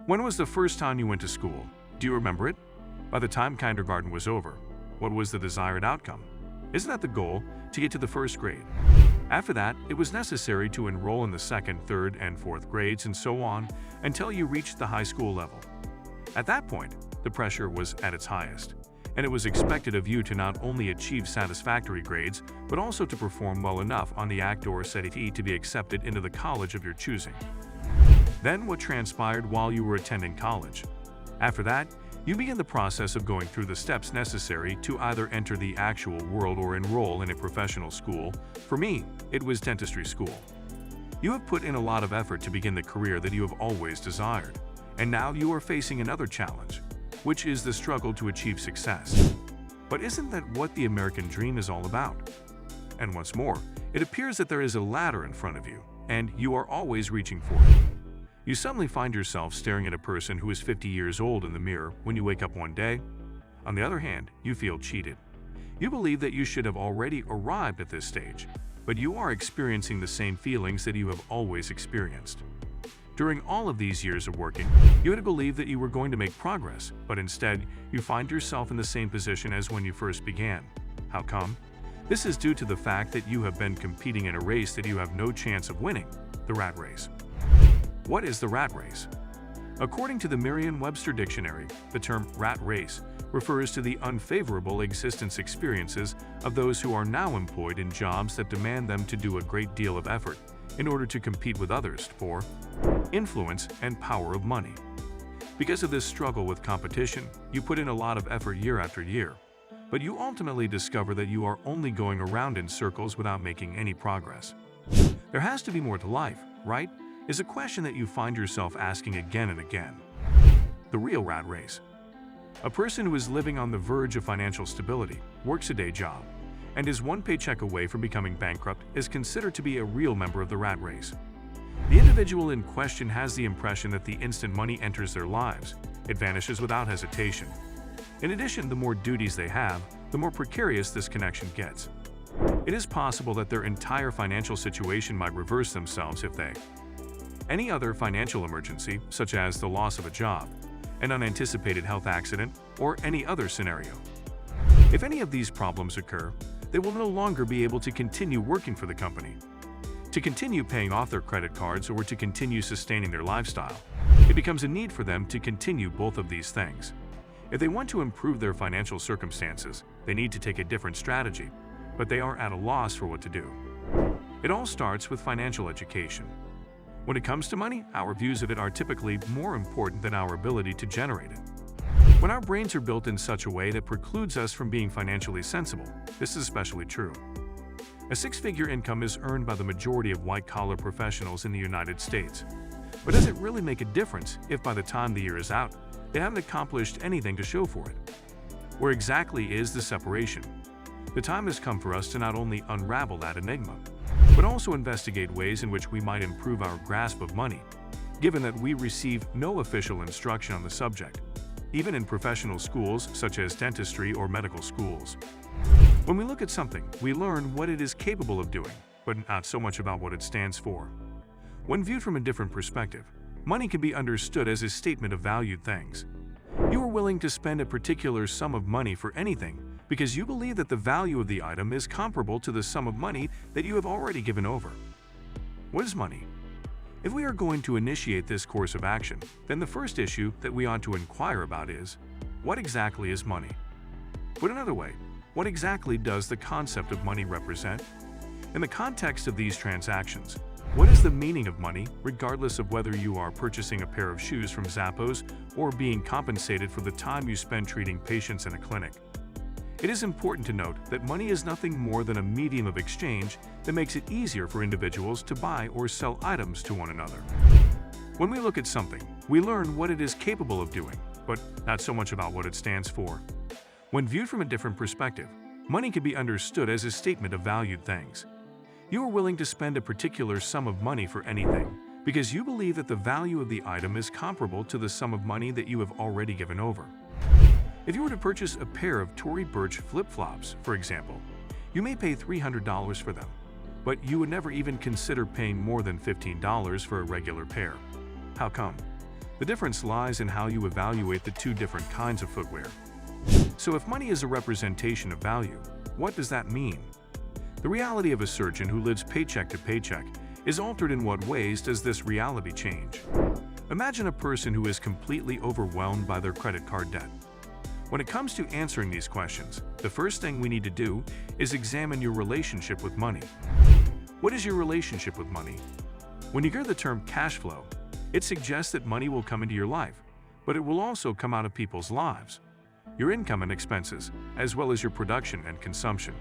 When was the first time you went to school? Do you remember it? By the time kindergarten was over, what was the desired outcome? Isn't that the goal, to get to the first grade? After that, it was necessary to enroll in the second, third, and fourth grades and so on until you reached the high school level. At that point, the pressure was at its highest, and it was expected of you to not only achieve satisfactory grades, but also to perform well enough on the ACT or SAT to be accepted into the college of your choosing. Then what transpired while you were attending college? After that, you begin the process of going through the steps necessary to either enter the actual world or enroll in a professional school. For me, it was dentistry school. You have put in a lot of effort to begin the career that you have always desired, and now you are facing another challenge, which is the struggle to achieve success. But isn't that what the American dream is all about? And once more, it appears that there is a ladder in front of you, and you are always reaching for it. You suddenly find yourself staring at a person who is 50 years old in the mirror when you wake up one day. On the other hand, you feel cheated. You believe that you should have already arrived at this stage, but you are experiencing the same feelings that you have always experienced. During all of these years of working, you had believed that you were going to make progress, but instead, you find yourself in the same position as when you first began. How come? This is due to the fact that you have been competing in a race that you have no chance of winning, the rat race. What is the rat race? According to the Merriam-Webster Dictionary, the term rat race refers to the unfavorable existence experiences of those who are now employed in jobs that demand them to do a great deal of effort in order to compete with others for influence and power of money. Because of this struggle with competition, you put in a lot of effort year after year, but you ultimately discover that you are only going around in circles without making any progress. There has to be more to life, right? Is a question that you find yourself asking again and again. The real rat race. A person who is living on the verge of financial stability, works a day job, and is one paycheck away from becoming bankrupt is considered to be a real member of the rat race. The individual in question has the impression that the instant money enters their lives, it vanishes without hesitation. In addition, the more duties they have, the more precarious this connection gets. It is possible that their entire financial situation might reverse themselves if any other financial emergency, such as the loss of a job, an unanticipated health accident, or any other scenario. If any of these problems occur, they will no longer be able to continue working for the company, to continue paying off their credit cards, or to continue sustaining their lifestyle. It becomes a need for them to continue both of these things. If they want to improve their financial circumstances, they need to take a different strategy, but they are at a loss for what to do. It all starts with financial education. When it comes to money, our views of it are typically more important than our ability to generate it. When our brains are built in such a way that precludes us from being financially sensible, this is especially true. A six-figure income is earned by the majority of white-collar professionals in the United States. But does it really make a difference if by the time the year is out, they haven't accomplished anything to show for it? Where exactly is the separation? The time has come for us to not only unravel that enigma, but also investigate ways in which we might improve our grasp of money, given that we receive no official instruction on the subject, even in professional schools such as dentistry or medical schools. When we look at something, we learn what it is capable of doing, but not so much about what it stands for. When viewed from a different perspective, money can be understood as a statement of valued things. You are willing to spend a particular sum of money for anything because you believe that the value of the item is comparable to the sum of money that you have already given over. What is money? If we are going to initiate this course of action, then the first issue that we ought to inquire about is, what exactly is money? Put another way, what exactly does the concept of money represent? In the context of these transactions, what is the meaning of money, regardless of whether you are purchasing a pair of shoes from Zappos or being compensated for the time you spend treating patients in a clinic? It is important to note that money is nothing more than a medium of exchange that makes it easier for individuals to buy or sell items to one another. When we look at something, we learn what it is capable of doing, but not so much about what it stands for. When viewed from a different perspective, money can be understood as a statement of valued things. You are willing to spend a particular sum of money for anything because you believe that the value of the item is comparable to the sum of money that you have already given over. If you were to purchase a pair of Tory Burch flip-flops, for example, you may pay $300 for them, but you would never even consider paying more than $15 for a regular pair. How come? The difference lies in how you evaluate the two different kinds of footwear. So if money is a representation of value, what does that mean? The reality of a surgeon who lives paycheck to paycheck is altered. In what ways does this reality change? Imagine a person who is completely overwhelmed by their credit card debt. When it comes to answering these questions, the first thing we need to do is examine your relationship with money. What is your relationship with money? When you hear the term cash flow, it suggests that money will come into your life, but it will also come out of people's lives. Your income and expenses, as well as your production and consumption,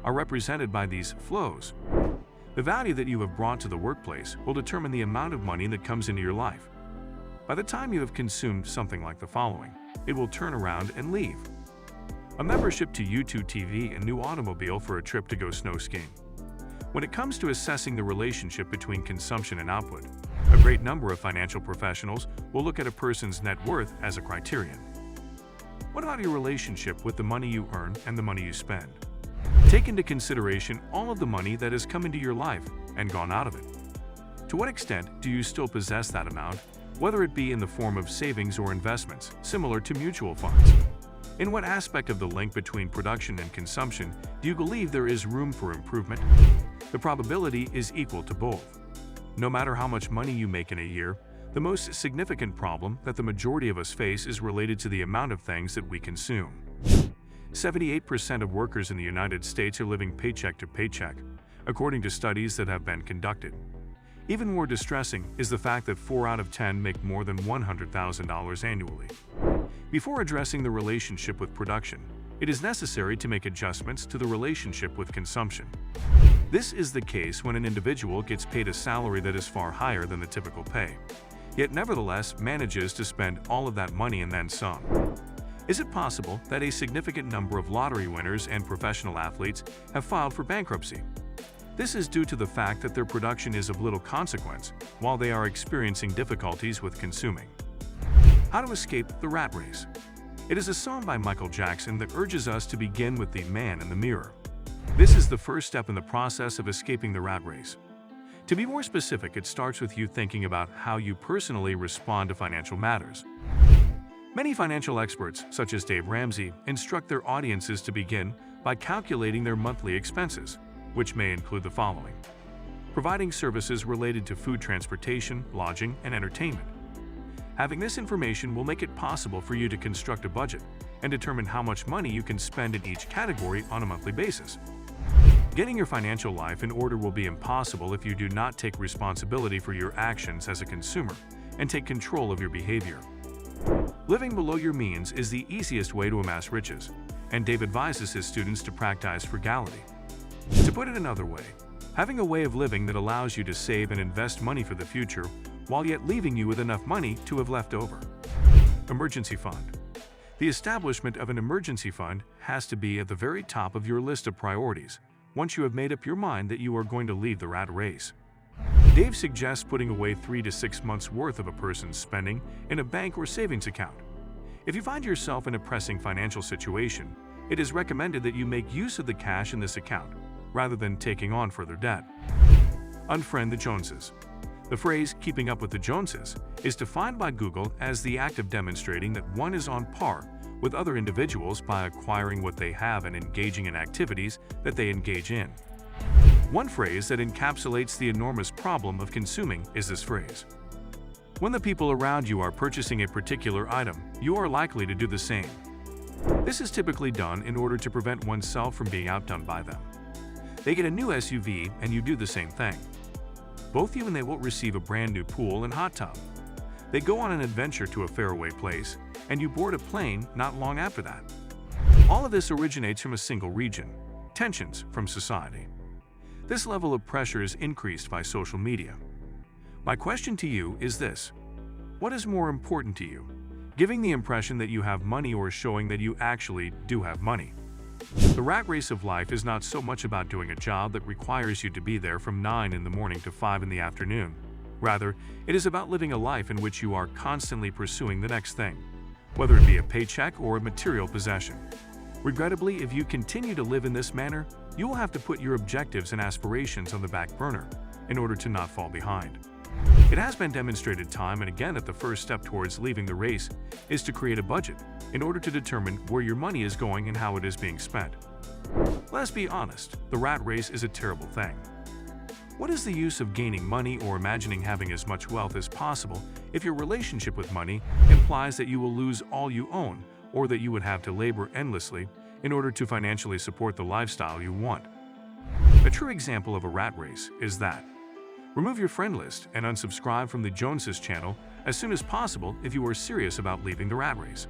are represented by these flows. The value that you have brought to the workplace will determine the amount of money that comes into your life. By the time you have consumed something like the following, it will turn around and leave. A membership to YouTube TV, a new automobile for a trip to go snow skiing. When it comes to assessing the relationship between consumption and output, a great number of financial professionals will look at a person's net worth as a criterion. What about your relationship with the money you earn and the money you spend? Take into consideration all of the money that has come into your life and gone out of it. To what extent do you still possess that amount, whether it be in the form of savings or investments, similar to mutual funds? In what aspect of the link between production and consumption do you believe there is room for improvement? The probability is equal to both. No matter how much money you make in a year, the most significant problem that the majority of us face is related to the amount of things that we consume. 78% of workers in the United States are living paycheck to paycheck, according to studies that have been conducted. Even more distressing is the fact that 4 out of 10 make more than $100,000 annually. Before addressing the relationship with production, it is necessary to make adjustments to the relationship with consumption. This is the case when an individual gets paid a salary that is far higher than the typical pay, yet nevertheless manages to spend all of that money and then some. Is it possible that a significant number of lottery winners and professional athletes have filed for bankruptcy? This is due to the fact that their production is of little consequence while they are experiencing difficulties with consuming. How to escape the rat race. It is a song by Michael Jackson that urges us to begin with the man in the mirror. This is the first step in the process of escaping the rat race. To be more specific, it starts with you thinking about how you personally respond to financial matters. Many financial experts, such as Dave Ramsey, instruct their audiences to begin by calculating their monthly expenses, which may include the following: providing services related to food, transportation, lodging, and entertainment. Having this information will make it possible for you to construct a budget and determine how much money you can spend in each category on a monthly basis. Getting your financial life in order will be impossible if you do not take responsibility for your actions as a consumer and take control of your behavior. Living below your means is the easiest way to amass riches, and Dave advises his students to practice frugality. To put it another way, having a way of living that allows you to save and invest money for the future while yet leaving you with enough money to have left over. Emergency fund. The establishment of an emergency fund has to be at the very top of your list of priorities once you have made up your mind that you are going to leave the rat race. Dave suggests putting away 3 to 6 months' worth of a person's spending in a bank or savings account. If you find yourself in a pressing financial situation, it is recommended that you make use of the cash in this account rather than taking on further debt. Unfriend the Joneses. The phrase "keeping up with the Joneses" is defined by Google as the act of demonstrating that one is on par with other individuals by acquiring what they have and engaging in activities that they engage in. One phrase that encapsulates the enormous problem of consuming is this phrase: when the people around you are purchasing a particular item, you are likely to do the same. This is typically done in order to prevent oneself from being outdone by them. They get a new SUV and you do the same thing. Both you and they will receive a brand new pool and hot tub. They go on an adventure to a faraway place, and you board a plane not long after that. All of this originates from a single region: tensions from society. This level of pressure is increased by social media. My question to you is this: what is more important to you, giving the impression that you have money or showing that you actually do have money? The rat race of life is not so much about doing a job that requires you to be there from 9 in the morning to 5 in the afternoon. Rather, it is about living a life in which you are constantly pursuing the next thing, whether it be a paycheck or a material possession. Regrettably, if you continue to live in this manner, you will have to put your objectives and aspirations on the back burner in order to not fall behind. It has been demonstrated time and again that the first step towards leaving the race is to create a budget in order to determine where your money is going and how it is being spent. Let's be honest, the rat race is a terrible thing. What is the use of gaining money or imagining having as much wealth as possible if your relationship with money implies that you will lose all you own or that you would have to labor endlessly in order to financially support the lifestyle you want? A true example of a rat race is that. Remove your friend list and unsubscribe from the Joneses channel as soon as possible if you are serious about leaving the rat race.